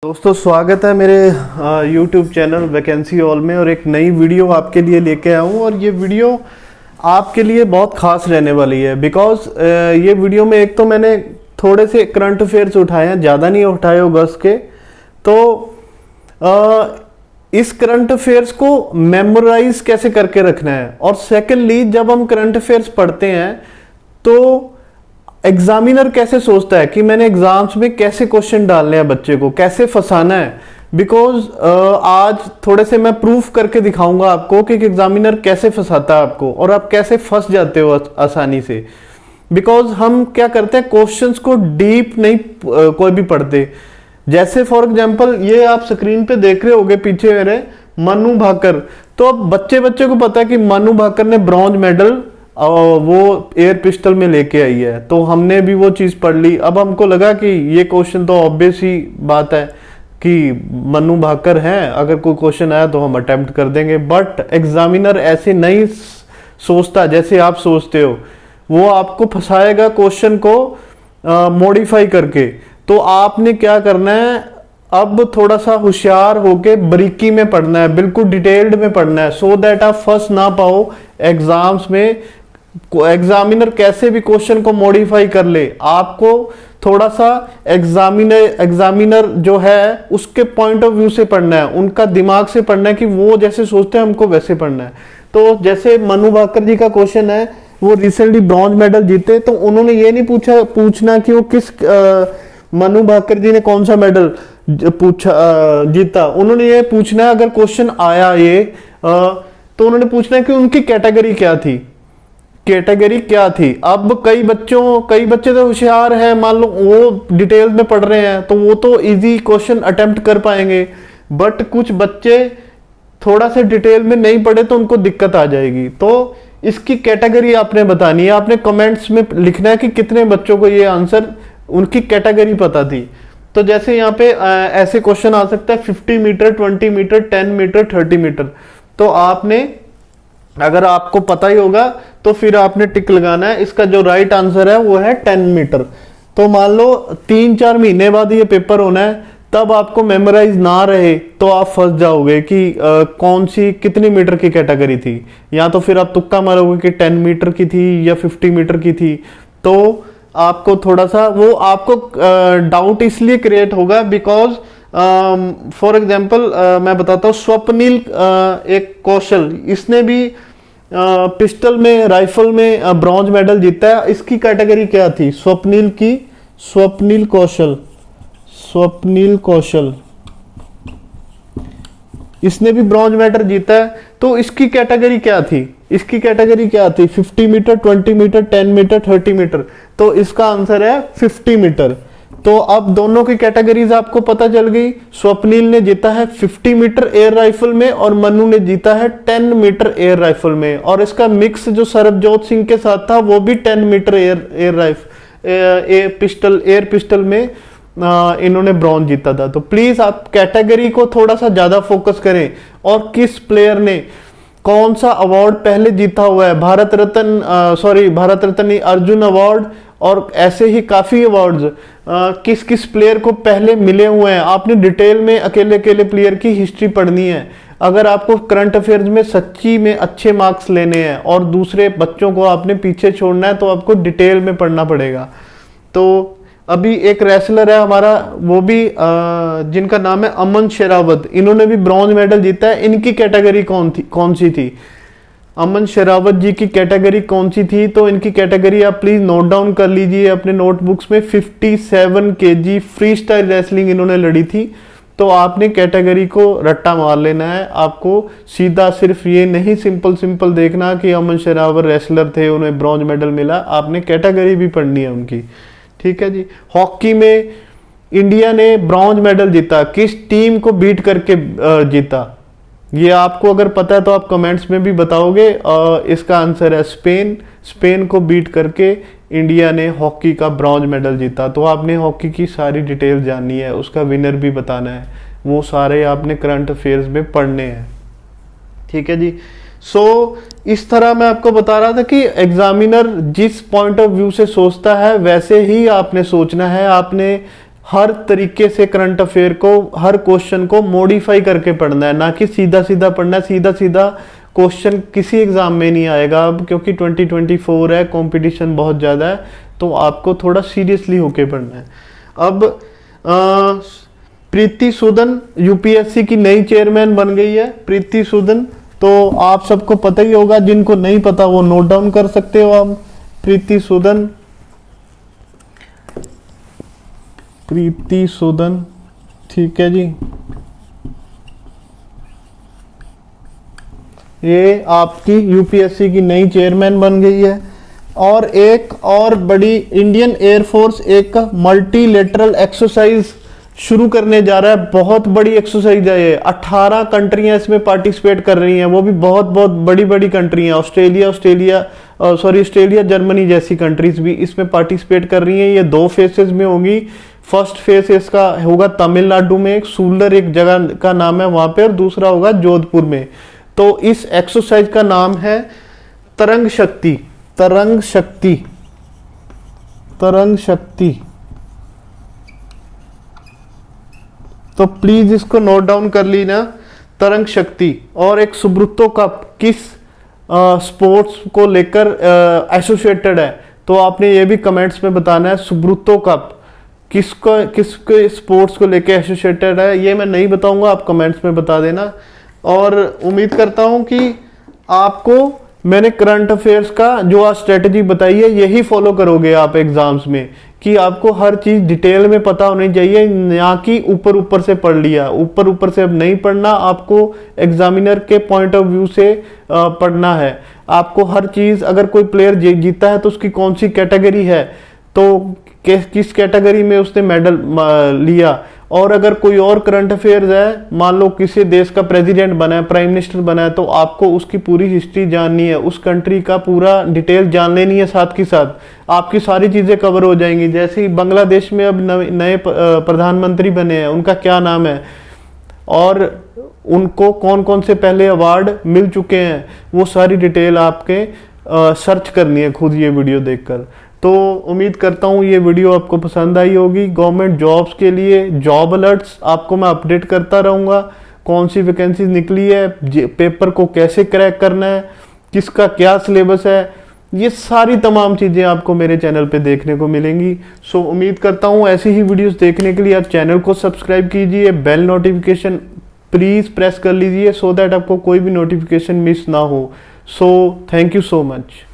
दोस्तों स्वागत है मेरे YouTube चैनल वैकेंसी ऑल में। और एक नई वीडियो आपके लिए लेके आया हूँ और ये वीडियो आपके लिए बहुत खास रहने वाली है। बिकॉज ये वीडियो में एक तो मैंने थोड़े से करंट अफेयर्स उठाए हैं, ज़्यादा नहीं उठाए अगस्त के। तो इस करंट अफेयर्स को मेमोराइज कैसे करके रखना है, और सेकेंडली जब हम करंट अफेयर्स पढ़ते हैं तो एग्जामिनर कैसे सोचता है कि मैंने एग्जाम्स में कैसे क्वेश्चन डालने हैं, बच्चे को कैसे फंसाना है। बिकॉज आज थोड़े से मैं प्रूफ करके दिखाऊंगा आपको कि एग्जामिनर कैसे फंसाता है आपको और आप कैसे फंस जाते हो आसानी से। बिकॉज हम क्या करते हैं, क्वेश्चंस को डीप नहीं कोई भी पढ़ते। जैसे फॉर एग्जाम्पल ये आप स्क्रीन पे देख रहे होगे पीछे मेरे, मनु भाकर। तो अब बच्चे को पता है कि मनु भाकर ने ब्रॉन्ज मेडल वो एयर पिस्टल में लेके आई है, तो हमने भी वो चीज पढ़ ली। अब हमको लगा कि ये क्वेश्चन तो ऑब्वियस ही बात है कि मनु भाकर हैं, अगर कोई क्वेश्चन आया तो हम अटेम्प्ट कर देंगे। बट एग्जामिनर ऐसे नहीं सोचता जैसे आप सोचते हो, वो आपको फंसाएगा क्वेश्चन को मॉडिफाई करके। तो आपने क्या करना है, अब थोड़ा सा होशियार होके बारीकी में पढ़ना है, बिल्कुल डिटेल्ड में पढ़ना है, सो दैट आप फंस ना पाओ एग्जाम्स में। एग्जामिनर कैसे भी क्वेश्चन को मॉडिफाई कर ले, आपको थोड़ा सा एग्जामिनर जो है उसके पॉइंट ऑफ व्यू से पढ़ना है, उनका दिमाग से पढ़ना है कि वो जैसे सोचते हैं हमको वैसे पढ़ना है। तो जैसे मनु भाकर जी का क्वेश्चन है, वो रिसेंटली ब्रॉन्ज मेडल जीते, तो उन्होंने ये नहीं पूछना कि वो किस मनु भाकर जी ने कौन सा मेडल जीता। उन्होंने ये पूछना है, अगर क्वेश्चन आया ये तो उन्होंने पूछना है कि उनकी कैटेगरी क्या थी। अब कई बच्चे तो होशियार हैं, मान लो वो डिटेल में पढ़ रहे हैं तो वो तो इजी क्वेश्चन अटेम्प्ट कर पाएंगे। बट कुछ बच्चे थोड़ा सा डिटेल में नहीं पढ़े तो उनको दिक्कत आ जाएगी। तो इसकी कैटेगरी आपने बतानी है, आपने कमेंट्स में लिखना है कि कितने बच्चों को ये आंसर उनकी कैटेगरी पता थी। तो जैसे यहाँ पे ऐसे क्वेश्चन आ सकता है 50 मीटर, 20 मीटर, 10 मीटर, 30 मीटर। तो आपने, अगर आपको पता ही होगा तो फिर आपने टिक लगाना है। इसका जो राइट आंसर है वो है 10 मीटर। तो मान लो 3-4 महीने बाद ये पेपर होना है, तब आपको मेमोराइज ना रहे तो आप फंस जाओगे कि कौन सी कितनी मीटर की कैटेगरी थी। या तो फिर आप तुक्का मारोगे कि 10 मीटर की थी या 50 मीटर की थी। तो आपको थोड़ा सा वो आपको डाउट इसलिए क्रिएट होगा बिकॉज फॉर एग्जाम्पल मैं बताता हूँ, स्वप्निल एक कौशल, इसने भी पिस्टल में, राइफल में ब्रॉन्ज मेडल जीता है। इसकी कैटेगरी क्या थी? स्वप्निल कौशल, इसने भी ब्रॉन्ज मेडल जीता है। तो इसकी कैटेगरी क्या थी? 50 मीटर, 20 मीटर, 10 मीटर, 30 मीटर। तो इसका आंसर है 50 मीटर। तो अब दोनों की कैटेगरीज आपको पता चल गई। स्वप्निल ने जीता है 50 मीटर एयर राइफल में और मनु ने जीता है 10 मीटर एयर राइफल में। और इसका मिक्स जो सरबजोत सिंह के साथ था वो भी 10 मीटर एयर पिस्टल में इन्होंने ब्रॉन्ज जीता था। तो प्लीज आप कैटेगरी को थोड़ा सा ज्यादा फोकस करें, और किस प्लेयर ने कौन सा अवार्ड पहले जीता हुआ है। भारत रत्न नहीं, अर्जुन अवार्ड और ऐसे ही काफी अवार्ड्स किस किस प्लेयर को पहले मिले हुए हैं। आपने डिटेल में अकेले प्लेयर की हिस्ट्री पढ़नी है। अगर आपको करंट अफेयर्स में सच्ची में अच्छे मार्क्स लेने हैं और दूसरे बच्चों को आपने पीछे छोड़ना है, तो आपको डिटेल में पढ़ना पड़ेगा। तो अभी एक रेसलर है हमारा, वो भी जिनका नाम है अमन शेरावत, इन्होंने भी ब्रॉन्ज मेडल जीता है। इनकी कैटेगरी कौन सी थी? अमन शेरावत जी की कैटेगरी कौन सी थी? तो इनकी कैटेगरी आप प्लीज नोट डाउन कर लीजिए अपने नोटबुक्स में। 57 kg फ्री स्टाइल रेसलिंग इन्होंने लड़ी थी। तो आपने कैटेगरी को रट्टा मार लेना है। आपको सीधा सिर्फ ये नहीं सिंपल देखना कि अमन शेरावत रेसलर थे, उन्हें ब्रॉन्ज मेडल मिला। आपने कैटेगरी भी पढ़नी है उनकी, ठीक है जी। हॉकी में इंडिया ने ब्रॉन्ज मेडल जीता, किस टीम को बीट करके जीता? ये आपको अगर पता है तो आप कमेंट्स में भी बताओगे। इसका आंसर है स्पेन को बीट करके इंडिया ने हॉकी का ब्रॉन्ज मेडल जीता। तो आपने हॉकी की सारी डिटेल जाननी है, उसका विनर भी बताना है, वो सारे आपने करंट अफेयर्स में पढ़ने हैं, ठीक है जी। इस तरह मैं आपको बता रहा था कि एग्जामिनर जिस पॉइंट ऑफ व्यू से सोचता है वैसे ही आपने सोचना है। आपने हर तरीके से करंट अफेयर को, हर क्वेश्चन को मॉडिफाई करके पढ़ना है, ना कि सीधा सीधा पढ़ना है। सीधा सीधा क्वेश्चन किसी एग्जाम में नहीं आएगा अब, क्योंकि 2024 है, कंपटीशन बहुत ज़्यादा है, तो आपको थोड़ा सीरियसली होके पढ़ना है। अब प्रीति सूदन यूपीएससी की नई चेयरमैन बन गई है, प्रीति सूदन, तो आप सबको पता ही होगा, जिनको नहीं पता वो नोट डाउन कर सकते हो आप। प्रीति सूदन, प्रीति सूदन, ठीक है जी, ये आपकी यूपीएससी की नई चेयरमैन बन गई है। और एक और बड़ी, इंडियन एयरफोर्स एक मल्टीलेटरल एक्सरसाइज शुरू करने जा रहा है। बहुत बड़ी एक्सरसाइज है ये, 18 कंट्रियां इसमें पार्टिसिपेट कर रही हैं, वो भी बहुत बहुत बड़ी बड़ी कंट्रियां। ऑस्ट्रेलिया जर्मनी जैसी कंट्रीज भी इसमें पार्टिसिपेट कर रही हैं। ये 2 फेजेस में होगी। फर्स्ट फेज इसका होगा तमिलनाडु में, एक सूलर एक जगह का नाम है वहां पे, और दूसरा होगा जोधपुर में। तो इस एक्सरसाइज का नाम है तरंग शक्ति, तरंग शक्ति, तरंग शक्ति। तो प्लीज इसको नोट डाउन कर लीना, तरंग शक्ति। और एक सुब्रतो कप किस स्पोर्ट्स को लेकर एसोसिएटेड है, तो आपने ये भी कमेंट्स में बताना है। सुब्रतो कप किसके स्पोर्ट्स को लेकर एसोसिएटेड है, ये मैं नहीं बताऊंगा, आप कमेंट्स में बता देना। और उम्मीद करता हूं कि आपको मैंने करंट अफेयर्स का जो आज स्ट्रेटेजी बताई है, यही फॉलो करोगे आप एग्जाम्स में, कि आपको हर चीज डिटेल में पता होनी चाहिए, ना कि ऊपर ऊपर से पढ़ लिया। ऊपर ऊपर से अब नहीं पढ़ना, आपको एग्जामिनर के पॉइंट ऑफ व्यू से पढ़ना है। आपको हर चीज, अगर कोई प्लेयर जीता है तो उसकी कौन सी कैटेगरी है, तो किस कैटेगरी में उसने मेडल लिया। और अगर कोई और करंट अफेयर्स है, मान लो किसी देश का प्रेसिडेंट बना है, प्राइम मिनिस्टर बना है, तो आपको उसकी पूरी हिस्ट्री जाननी है, उस कंट्री का पूरा डिटेल जान लेनी है। साथ के साथ आपकी सारी चीजें कवर हो जाएंगी। जैसे बांग्लादेश में अब नए प्रधानमंत्री बने हैं, उनका क्या नाम है, और उनको कौन कौन से पहले अवार्ड मिल चुके हैं, वो सारी डिटेल आपके सर्च करनी है खुद ये वीडियो देखकर। तो उम्मीद करता हूँ ये वीडियो आपको पसंद आई होगी। गवर्नमेंट जॉब्स के लिए जॉब अलर्ट्स आपको मैं अपडेट करता रहूँगा, कौन सी वैकेंसी निकली है, पेपर को कैसे क्रैक करना है, किसका क्या सिलेबस है, ये सारी तमाम चीज़ें आपको मेरे चैनल पे देखने को मिलेंगी। सो उम्मीद करता हूँ ऐसी ही वीडियोस देखने के लिए आप चैनल को सब्सक्राइब कीजिए, बेल नोटिफिकेशन प्लीज़ प्रेस कर लीजिए, सो दैट आपको कोई भी नोटिफिकेशन मिस ना हो। So thank you so much.